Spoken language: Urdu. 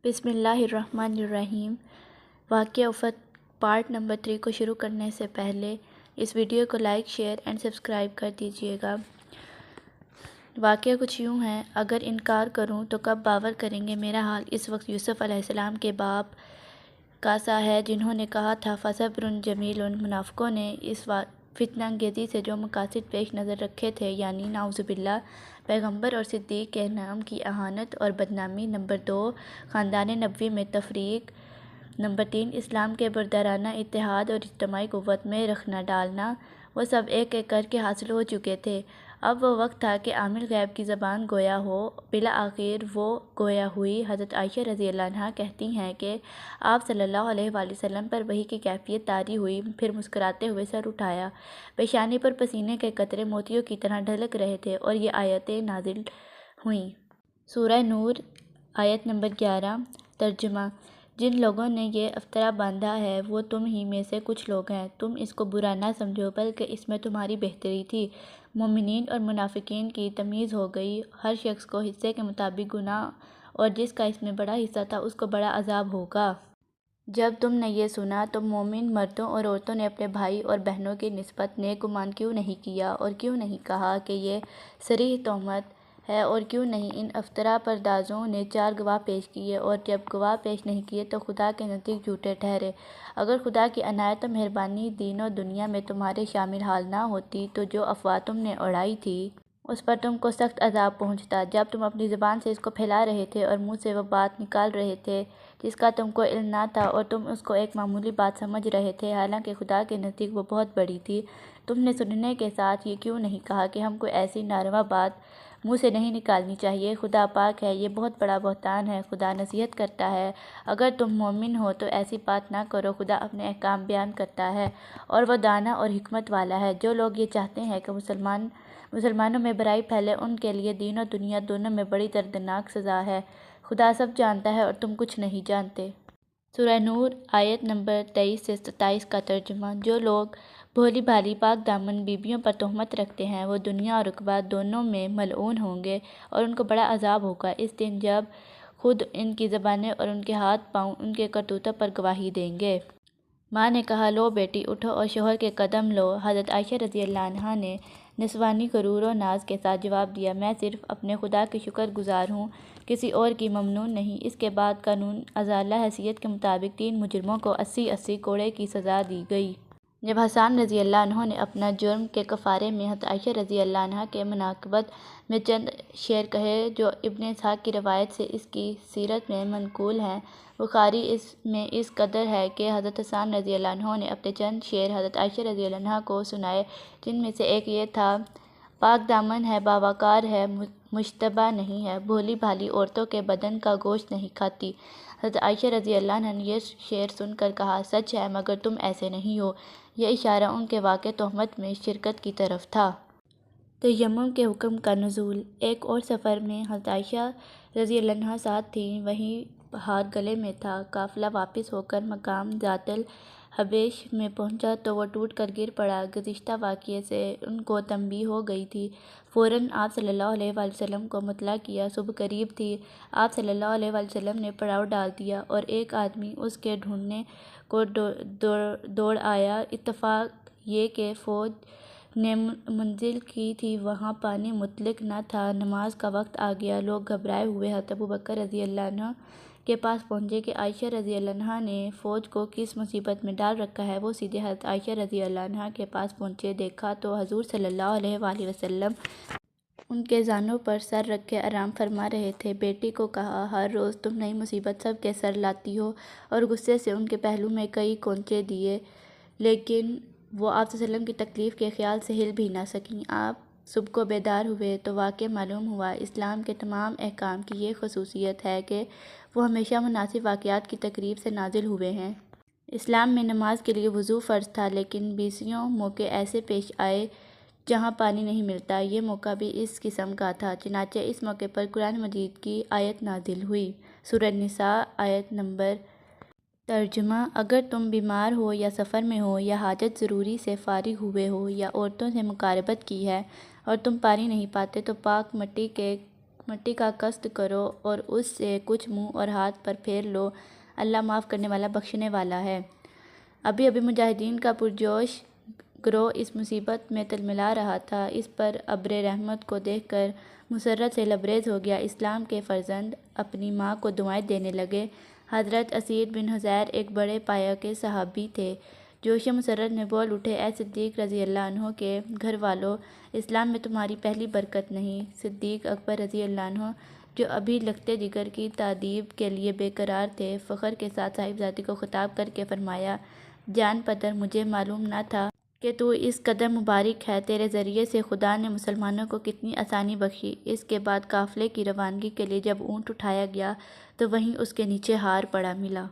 بسم اللہ الرحمن الرحیم۔ واقعہ افت پارٹ نمبر 3 کو شروع کرنے سے پہلے اس ویڈیو کو لائک، شیئر اینڈ سبسکرائب کر دیجیے گا۔ واقعہ کچھ یوں ہے، اگر انکار کروں تو کب باور کریں گے میرا حال اس وقت یوسف علیہ السلام کے باپ کا سا ہے جنہوں نے کہا تھا فَصَبْرٌ جَمِیلٌ۔ منافقوں نے اس فتنہ انگیزی سے جو مقاصد پیش نظر رکھے تھے، یعنی نعوذ باللہ پیغمبر اور صدیق کے نام کی اہانت اور بدنامی، نمبر 2 خاندان نبوی میں تفریق، نمبر 3 اسلام کے بردرانہ اتحاد اور اجتماعی قوت میں رخنہ ڈالنا، وہ سب ایک ایک کر کے حاصل ہو چکے تھے۔ اب وہ وقت تھا کہ عامل غیب کی زبان گویا ہو۔ بالآخر وہ گویا ہوئی۔ حضرت عائشہ رضی اللہ عنہا کہتی ہیں کہ آپ صلی اللہ علیہ وآلہ وسلم پر وحی کی کیفیت طاری ہوئی، پھر مسکراتے ہوئے سر اٹھایا، پیشانی پر پسینے کے قطرے موتیوں کی طرح ڈھلک رہے تھے اور یہ آیتیں نازل ہوئیں۔ سورہ نور آیت نمبر 11۔ ترجمہ: جن لوگوں نے یہ افطرا باندھا ہے وہ تم ہی میں سے کچھ لوگ ہیں، تم اس کو برا نہ سمجھو بلکہ اس میں تمہاری بہتری تھی۔ مومنین اور منافقین کی تمیز ہو گئی۔ ہر شخص کو حصے کے مطابق گناہ اور جس کا اس میں بڑا حصہ تھا اس کو بڑا عذاب ہوگا۔ جب تم نے یہ سنا تو مومن مردوں اور عورتوں نے اپنے بھائی اور بہنوں کی نسبت نیک گمان کیوں نہیں کیا اور کیوں نہیں کہا کہ یہ صریح تہمت ہے، اور کیوں نہیں ان افطرا پردازوں نے 4 گواہ پیش کیے، اور جب گواہ پیش نہیں کیے تو خدا کے نزدیک جھوٹے ٹھہرے۔ اگر خدا کی عنایت و مہربانی دین و دنیا میں تمہارے شامل حال نہ ہوتی تو جو افواہ تم نے اڑائی تھی اس پر تم کو سخت عذاب پہنچتا۔ جب تم اپنی زبان سے اس کو پھیلا رہے تھے اور منہ سے وہ بات نکال رہے تھے جس کا تم کو علم نہ تھا، اور تم اس کو ایک معمولی بات سمجھ رہے تھے حالانکہ خدا کے نزدیک وہ بہت بڑی تھی، تم نے سننے کے ساتھ یہ کیوں نہیں کہا کہ ہم کو ایسی ناروا بات منہ سے نہیں نکالنی چاہیے؟ خدا پاک ہے، یہ بہت بڑا بہتان ہے۔ خدا نصیحت کرتا ہے، اگر تم مومن ہو تو ایسی بات نہ کرو۔ خدا اپنے احکام بیان کرتا ہے اور وہ دانا اور حکمت والا ہے۔ جو لوگ یہ چاہتے ہیں کہ مسلمانوں میں برائی پھیلے، ان کے لیے دین و دنیا دونوں میں بڑی دردناک سزا ہے۔ خدا سب جانتا ہے اور تم کچھ نہیں جانتے۔ سورہ نور آیت نمبر 23 سے 27 کا ترجمہ: جو لوگ بھولی بھالی پاک دامن بیویوں پر تہمت رکھتے ہیں وہ دنیا اور عقبہ دونوں میں ملعون ہوں گے اور ان کو بڑا عذاب ہوگا اس دن جب خود ان کی زبانیں اور ان کے ہاتھ پاؤں ان کے کرتوتوں پر گواہی دیں گے۔ ماں نے کہا، لو بیٹی اٹھو اور شوہر کے قدم لو۔ حضرت عائشہ رضی اللہ عنہا نے نسوانی غرور و ناز کے ساتھ جواب دیا، میں صرف اپنے خدا کی شکر گزار ہوں، کسی اور کی ممنون نہیں۔ اس کے بعد قانون ازالہ حیثیت کے مطابق 3 مجرموں کو 80 کوڑے کی سزا دی گئی۔ جب حسان رضی اللہ عنہ نے اپنا جرم کے کفارے میں حضرت عائشہ رضی اللہ عنہا کے مناقبت میں چند شعر کہے جو ابن اسحاق کی روایت سے اس کی سیرت میں منقول ہیں، بخاری میں اس قدر ہے کہ حضرت حسان رضی اللہ عنہ نے اپنے چند شعر حضرت عائشہ رضی اللہ عنہا کو سنائے، جن میں سے ایک یہ تھا: پاک دامن ہے، باوقار ہے، مشتبہ نہیں ہے، بھولی بھالی عورتوں کے بدن کا گوشت نہیں کھاتی۔ حضرت عائشہ رضی اللہ عنہا نے یہ شعر سن کر کہا، سچ ہے مگر تم ایسے نہیں ہو۔ یہ اشارہ ان کے واقع تہمت میں شرکت کی طرف تھا۔ تیمم کے حکم کا نزول۔ ایک اور سفر میں حضرت عائشہ رضی اللہ عنہا ساتھ تھیں، وہیں ہاتھ گلے میں تھا۔ قافلہ واپس ہو کر مقام ذات الحبیش میں پہنچا تو وہ ٹوٹ کر گر پڑا۔ گزشتہ واقعے سے ان کو تنبیہ ہو گئی تھی۔ فوراً آپ صلی اللہ علیہ وآلہ وسلم کو مطلع کیا۔ صبح قریب تھی، آپ صلی اللہ علیہ وآلہ وسلم نے پڑاؤ ڈال دیا اور ایک آدمی اس کے ڈھونڈنے کو دوڑ آیا۔ اتفاق یہ کہ فوج نے منزل کی تھی وہاں پانی مطلق نہ تھا۔ نماز کا وقت آ گیا۔ لوگ گھبرائے ہوئے حضرت ابوبکر رضی اللہ عنہ کے پاس پہنچے کہ عائشہ رضی اللہ عنہا نے فوج کو کس مصیبت میں ڈال رکھا ہے۔ وہ سیدھے حضرت عائشہ رضی اللہ عنہا کے پاس پہنچے، دیکھا تو حضور صلی اللہ علیہ وآلہ وسلم ان کے زانوں پر سر رکھے آرام فرما رہے تھے۔ بیٹی کو کہا، ہر روز تم نئی مصیبت سب کے سر لاتی ہو، اور غصے سے ان کے پہلو میں کئی کونچے دیے، لیکن وہ آپ صلی اللہ علیہ وسلم کی تکلیف کے خیال سے ہل بھی نہ سکیں۔ آپ صبح کو بیدار ہوئے تو واقعہ معلوم ہوا۔ اسلام کے تمام احکام کی یہ خصوصیت ہے کہ وہ ہمیشہ مناسب واقعات کی تقریب سے نازل ہوئے ہیں۔ اسلام میں نماز کے لیے وضو فرض تھا، لیکن بیسیوں موقع ایسے پیش آئے جہاں پانی نہیں ملتا۔ یہ موقع بھی اس قسم کا تھا، چنانچہ اس موقع پر قرآن مجید کی آیت نازل ہوئی۔ سورہ نساء آیت نمبر۔ ترجمہ: اگر تم بیمار ہو یا سفر میں ہو یا حاجت ضروری سے فارغ ہوئے ہو یا عورتوں سے مقاربت کی ہے اور تم پانی نہیں پاتے تو پاک مٹی کے مٹی کا قصد کرو اور اس سے کچھ منہ اور ہاتھ پر پھیر لو، اللہ معاف کرنے والا بخشنے والا ہے۔ ابھی ابھی مجاہدین کا پرجوش گروہ اس مصیبت میں تلملا رہا تھا، اس پر ابر رحمت کو دیکھ کر مسرت سے لبریز ہو گیا۔ اسلام کے فرزند اپنی ماں کو دعائیں دینے لگے۔ حضرت اسید بن حضیر ایک بڑے پایہ کے صحابی تھے۔ جوش مسرت میں بول اٹھے، اے صدیق رضی اللہ عنہ کے گھر والوں، اسلام میں تمہاری پہلی برکت نہیں۔ صدیق اکبر رضی اللہ عنہ جو ابھی لخت جگر کی تادیب کے لیے بے قرار تھے، فخر کے ساتھ صاحبزادی کو خطاب کر کے فرمایا، جان پدر مجھے معلوم نہ تھا کہ تو اس قدر مبارک ہے، تیرے ذریعے سے خدا نے مسلمانوں کو کتنی آسانی بخشی۔ اس کے بعد قافلے کی روانگی کے لیے جب اونٹ اٹھایا گیا تو وہیں اس کے نیچے ہار پڑا ملا۔